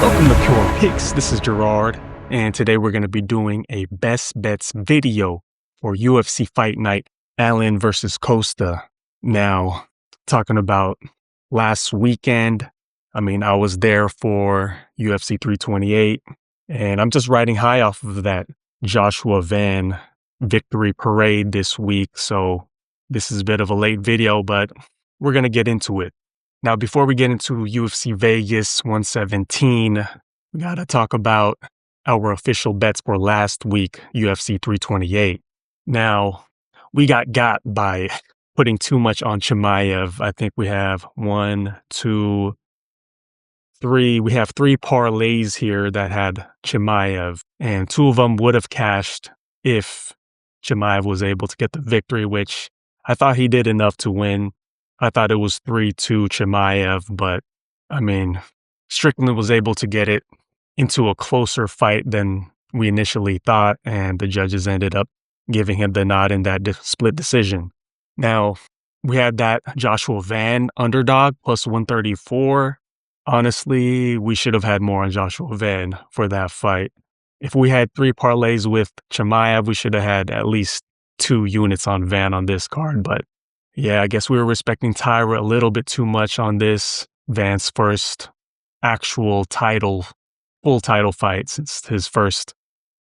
Welcome to Pure Picks. This is Gerard, and today we're going to be doing a best bets video for UFC Fight Night, Allen versus Costa. Now, talking about last weekend, I was there for UFC 328, and I'm just riding high off of that Joshua Van victory parade this week, so this is a bit of a late video, but we're going to get into it. Now, before we get into UFC Vegas 117, we got to talk about our official bets for last week, UFC 328. Now, we got by putting too much on Chimaev. I think we have 1, 2, 3. We have 3 parlays here that had Chimaev, and 2 of them would have cashed if Chimaev was able to get the victory, which I thought he did enough to win. I thought it was 3-2 Chimaev, but Strickland was able to get it into a closer fight than we initially thought, and the judges ended up giving him the nod in that split decision. Now, we had that Joshua Van underdog plus 134. Honestly, we should have had more on Joshua Van for that fight. If we had 3 parlays with Chimaev, we should have had at least 2 units on Van on this card, but yeah, I guess we were respecting Tyra a little bit too much on this. Van's first actual full title fight, since his first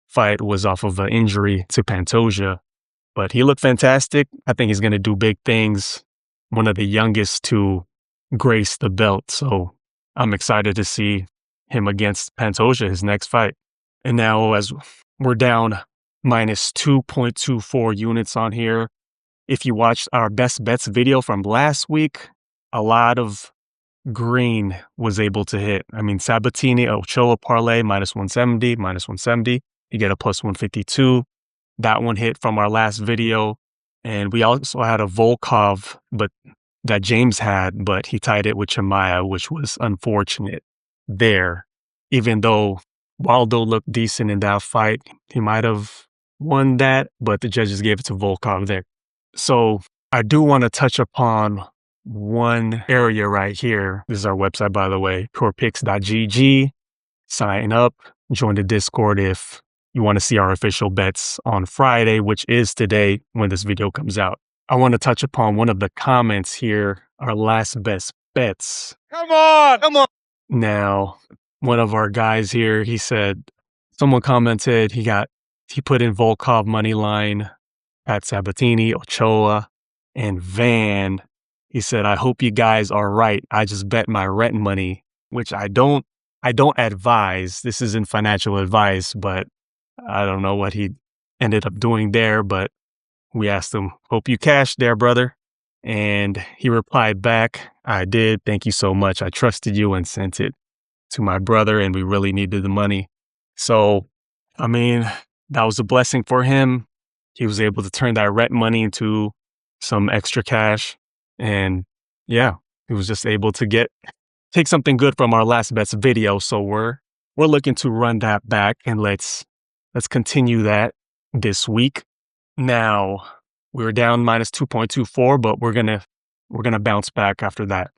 fight was off of an injury to Pantoja. But he looked fantastic. I think he's going to do big things. One of the youngest to grace the belt. So I'm excited to see him against Pantoja, his next fight. And now as we're down minus 2.24 units on here, if you watched our best bets video from last week, a lot of green was able to hit. Sabatini, Ochoa parlay, minus 170. You get a plus 152. That one hit from our last video. And we also had a Volkov, but that James had, but he tied it with Chimaev, which was unfortunate there. Even though Waldo looked decent in that fight, he might have won that, but the judges gave it to Volkov there. So I do want to touch upon one area right here. This is our website, by the way, purepicks.gg. Sign up, join the Discord if you want to see our official bets on Friday, which is today when this video comes out. I want to touch upon one of the comments here, our last best bets. Come on. Now, one of our guys here, he said, someone commented, he put in Volkov money line, Pat Sabatini, Ochoa, and Van. He said, I hope you guys are right. I just bet my rent money, which I don't advise. This isn't financial advice, but I don't know what he ended up doing there. But we asked him, hope you cashed there, brother. And he replied back, I did. Thank you so much. I trusted you and sent it to my brother, and we really needed the money. So, that was a blessing for him. He was able to turn that rent money into some extra cash. And yeah, he was just able to take something good from our last bets video. So we're looking to run that back, and let's continue that this week. Now, we were down minus 2.24, but we're gonna bounce back after that.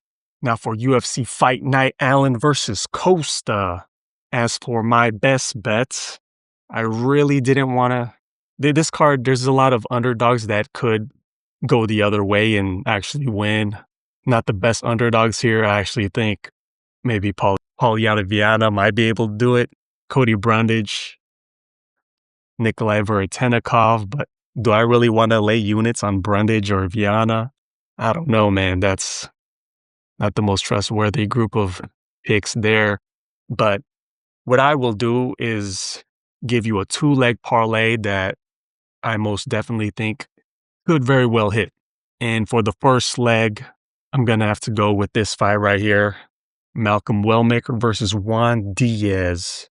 Now for UFC Fight Night, Allen versus Costa. As for my best bets, I really didn't want to. This card, there's a lot of underdogs that could go the other way and actually win. Not the best underdogs here. I actually think maybe Polyana Viana might be able to do it. Cody Brundage, Nikolay Veretennikov. But do I really want to lay units on Brundage or Viana? I don't know, man. That's not the most trustworthy group of picks there. But what I will do is give you a 2-leg parlay that I most definitely think could very well hit. And for the first leg, I'm going to have to go with this fight right here. Malcolm Wellmaker versus Juan Diaz.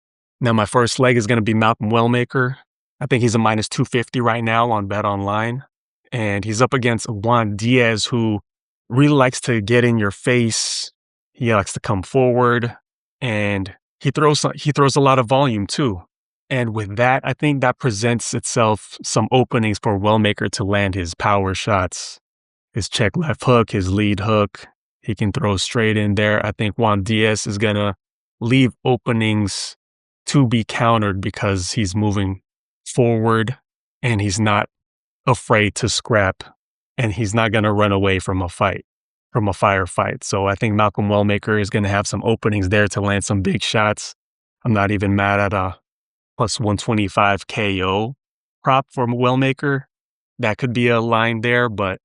Now, my first leg is going to be Malcolm Wellmaker. I think he's a minus 250 right now on Bet Online. And he's up against Juan Diaz, who really likes to get in your face. He likes to come forward. And he throws a lot of volume too. And with that, I think that presents itself some openings for Wellmaker to land his power shots, his check left hook, his lead hook. He can throw straight in there. I think Juan Diaz is going to leave openings to be countered because he's moving forward and he's not afraid to scrap and he's not going to run away from a firefight. So I think Malcolm Wellmaker is going to have some openings there to land some big shots. I'm not even mad at a plus 125 KO prop for Wellmaker. That could be a line there, but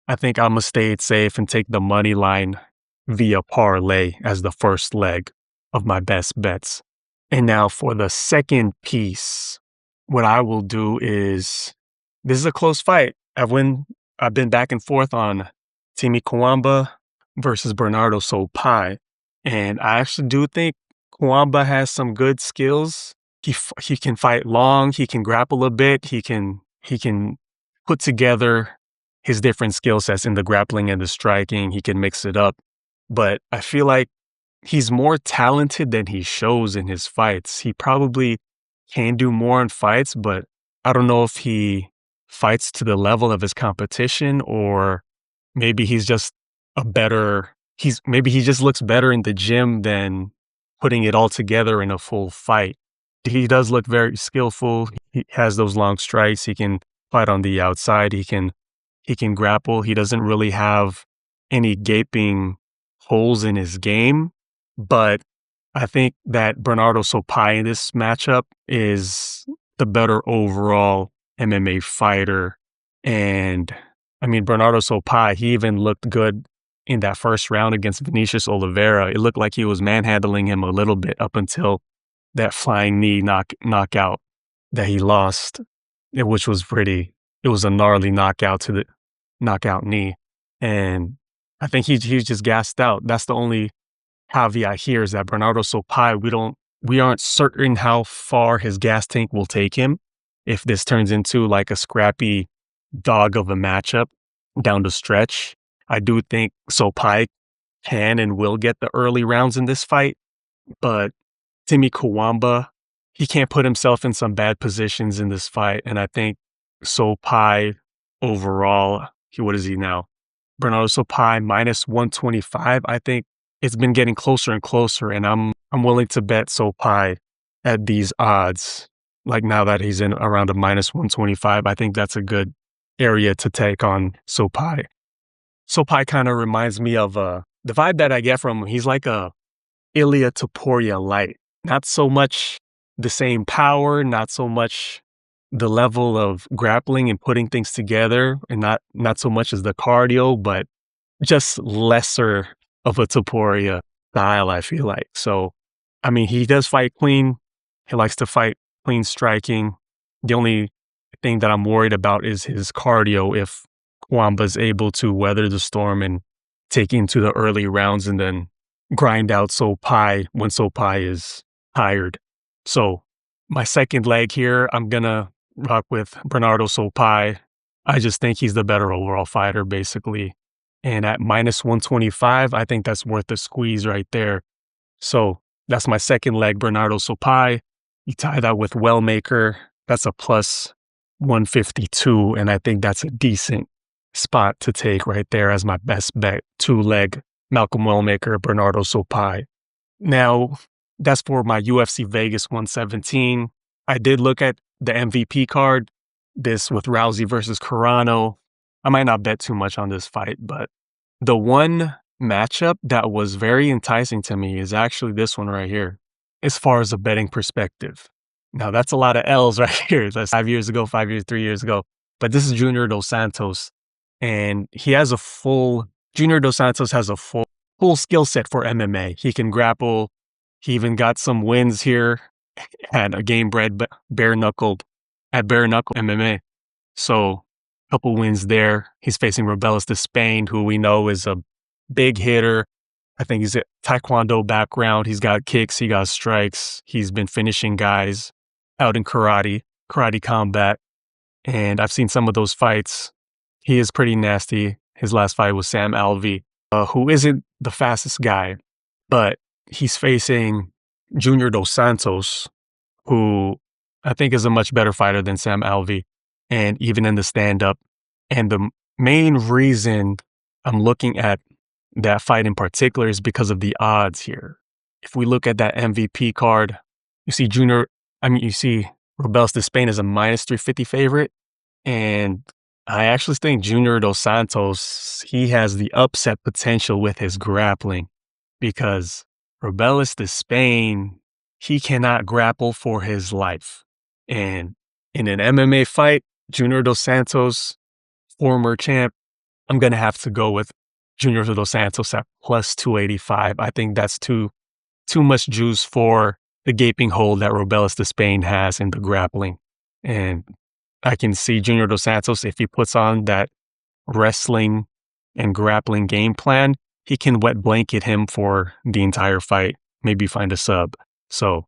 I think I'm going to stay it safe and take the money line via parlay as the first leg of my best bets. And now for the second piece, what I will do is, this is a close fight. I've been back and forth on Timmy Cuamba versus Benardo Sopaj. And I actually do think Cuamba has some good skills. He can fight long, he can grapple a bit, he can put together his different skill sets in the grappling and the striking. He can mix it up. But I feel like he's more talented than he shows in his fights. He probably can do more in fights, but I don't know if he fights to the level of his competition, or maybe he's just maybe he just looks better in the gym than putting it all together in a full fight. He does look very skillful. He has those long strikes. He can fight on the outside. He can grapple. He doesn't really have any gaping holes in his game, but I think that Benardo Sopaj in this matchup is the better overall MMA fighter. And I mean, Benardo Sopaj, he even looked good in that first round against Vinicius Oliveira. It looked like he was manhandling him a little bit up until that flying knee knockout that he lost, which was it was a gnarly knockout to the knockout knee. And I think he's just gassed out. That's the only caveat here, is that Benardo Sopaj, we aren't certain how far his gas tank will take him if this turns into like a scrappy dog of a matchup down the stretch. I do think Sopaj can and will get the early rounds in this fight, but Timmy Cuamba, he can't put himself in some bad positions in this fight. And I think Sopaj overall, what is he now? Benardo Sopaj minus 125. I think it's been getting closer and closer, and I'm willing to bet Sopaj at these odds. Like now that he's in around a minus 125, I think that's a good area to take on Sopaj. Sopaj kind of reminds me of the vibe that I get from him. He's like a Ilia Topuria light. Not so much the same power, not so much the level of grappling and putting things together, and not so much as the cardio, but just lesser of a Topuria style, I feel like. So, I mean, he does fight clean. He likes to fight clean striking. The only thing that I'm worried about is his cardio, if Cuamba's able to weather the storm and take into the early rounds and then grind out Sopaj when Sopaj is tired. So my second leg here, I'm going to rock with Benardo Sopaj. I just think he's the better overall fighter, basically. And at minus 125, I think that's worth a squeeze right there. So that's my second leg, Benardo Sopaj. You tie that with Wellmaker, that's a plus 152. And I think that's a decent spot to take right there as my best bet. 2-leg Malcolm Wellmaker, Benardo Sopaj. Now, that's for my UFC Vegas 117. I did look at the MVP card, this with Rousey versus Carano. I might not bet too much on this fight, but the one matchup that was very enticing to me is actually this one right here, as far as a betting perspective. Now, that's a lot of L's right here. That's 3 years ago. But this is Junior Dos Santos, and Junior Dos Santos has a full skill set for MMA. He can grapple. He even got some wins here at a game bred bare knuckle MMA. So a couple wins there. He's facing Rebellis Despaigne, who we know is a big hitter. I think he's a Taekwondo background. He's got kicks. He got strikes. He's been finishing guys out in karate combat. And I've seen some of those fights. He is pretty nasty. His last fight was Sam Alvey, who isn't the fastest guy, but he's facing Junior Dos Santos, who I think is a much better fighter than Sam Alvey, and even in the stand-up. And the main reason I'm looking at that fight in particular is because of the odds here. if we look at that MVP card, you see you see Despaigne is a minus 350 favorite. And I actually think Junior Dos Santos, he has the upset potential with his grappling because Despaigne, he cannot grapple for his life. And in an MMA fight, Junior Dos Santos, former champ, I'm going to have to go with Junior Dos Santos at plus 285. I think that's too much juice for the gaping hole that Despaigne has in the grappling. And I can see Junior Dos Santos, if he puts on that wrestling and grappling game plan, he can wet blanket him for the entire fight, maybe find a sub. So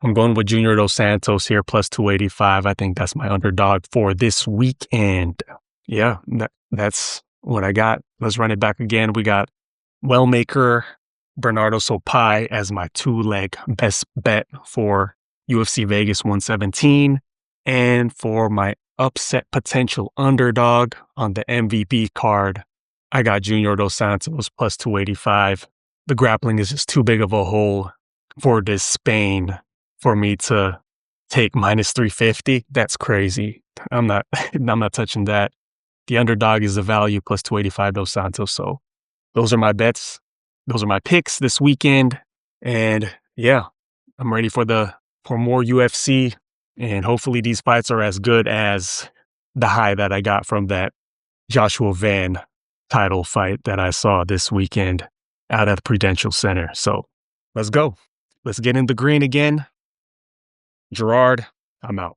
I'm going with Junior Dos Santos here, plus 285. I think that's my underdog for this weekend. Yeah, that's what I got. Let's run it back again. We got Wellmaker, Benardo, Sopaj as my 2-leg best bet for UFC Vegas 117. And for my upset potential underdog on the MVP card, I got Junior Dos Santos plus 285. The grappling is just too big of a hole for Despaigne for me to take minus 350. That's crazy. I'm not touching that. The underdog is the value plus 285 Dos Santos. So those are my bets. Those are my picks this weekend. And yeah, I'm ready for more UFC. And hopefully these fights are as good as the high that I got from that Joshua Van title fight that I saw this weekend out at the Prudential Center. So let's go. Let's get in the green again. Gerard, I'm out.